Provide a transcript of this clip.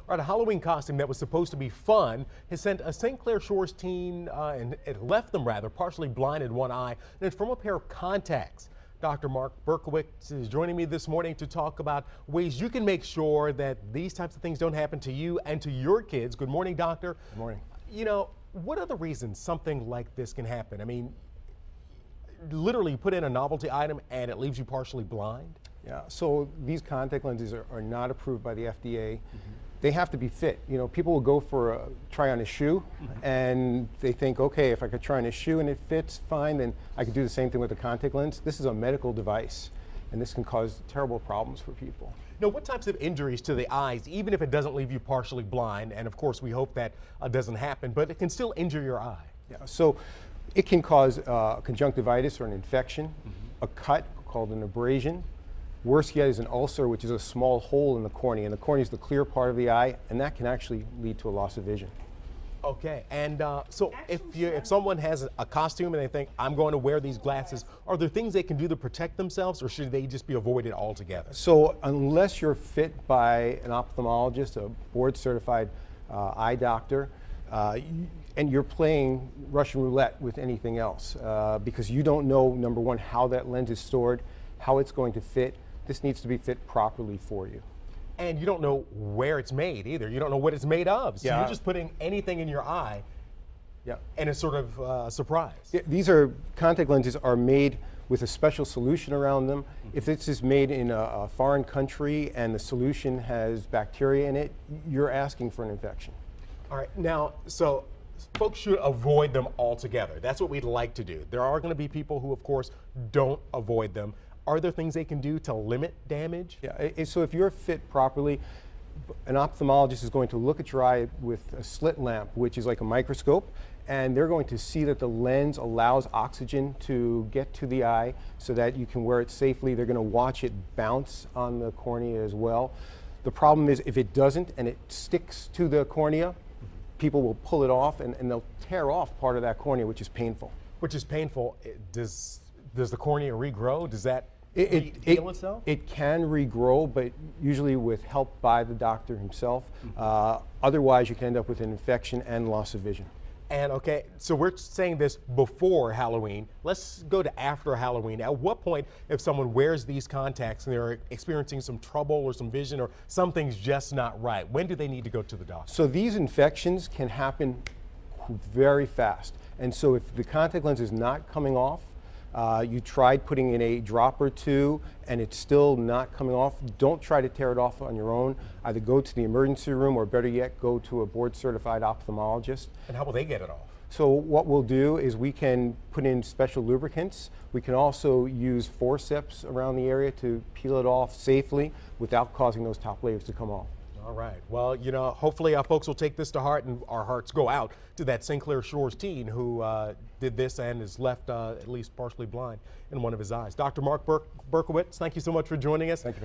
All right, a Halloween costume that was supposed to be fun has sent a St. Clair Shores teen, and it left them rather, partially blind in one eye, and it's from a pair of contacts. Dr. Mark Berkowitz is joining me this morning to talk about ways you can make sure that these types of things don't happen to you and to your kids. Good morning, doctor. Good morning. You know, what are the reasons something like this can happen? I mean, literally you put in a novelty item and it leaves you partially blind? Yeah, so these contact lenses are not approved by the FDA. They have to be fit. You know, people will go for a try on a shoe and they think, okay, if I could try on a shoe and it fits fine, then I could do the same thing with a contact lens. This is a medical device and this can cause terrible problems for people. Now, what types of injuries to the eyes, even if it doesn't leave you partially blind, and of course we hope that doesn't happen, but it can still injure your eye? Yeah, so it can cause conjunctivitis or an infection, a cut called an abrasion. Worse yet is an ulcer, which is a small hole in the cornea, and the cornea is the clear part of the eye, and that can actually lead to a loss of vision. Okay, and so if someone has a costume and they think, I'm going to wear these glasses, are there things they can do to protect themselves, or should they just be avoided altogether? So unless you're fit by an ophthalmologist, a board-certified eye doctor, and you're playing Russian roulette with anything else, because you don't know, number one, how that lens is stored, how it's going to fit. This needs to be fit properly for you. And you don't know where it's made either. You don't know what it's made of. So you're just putting anything in your eye, and it's sort of a surprise. Yeah, these contact lenses are made with a special solution around them. If this is made in a foreign country and the solution has bacteria in it, you're asking for an infection. All right, now, so folks should avoid them altogether. That's what we'd like to do. There are going to be people who, of course, don't avoid them. Are there things they can do to limit damage? Yeah, so if you're fit properly, an ophthalmologist is going to look at your eye with a slit lamp, which is like a microscope, and they're going to see that the lens allows oxygen to get to the eye so that you can wear it safely. They're going to watch it bounce on the cornea as well. The problem is if it doesn't and it sticks to the cornea, people will pull it off and they'll tear off part of that cornea, which is painful. Which is painful. Does the cornea regrow? Does that heal itself? It can regrow, but usually with help by the doctor himself. Otherwise, you can end up with an infection and loss of vision. And okay, so we're saying this before Halloween. Let's go to after Halloween. At what point, if someone wears these contacts and they're experiencing some trouble or some vision or something's just not right, when do they need to go to the doctor? So these infections can happen very fast. And so if the contact lens is not coming off, you tried putting in a drop or two and it's still not coming off, don't try to tear it off on your own. Either go to the emergency room or better yet, go to a board-certified ophthalmologist. And how will they get it off? So what we'll do is we can put in special lubricants. We can also use forceps around the area to peel it off safely without causing those top layers to come off. All right. Well, you know, hopefully our folks will take this to heart, and our hearts go out to that St. Clair Shores teen who did this and is left at least partially blind in one of his eyes. Dr. Mark Berkowitz, thank you so much for joining us. Thank you.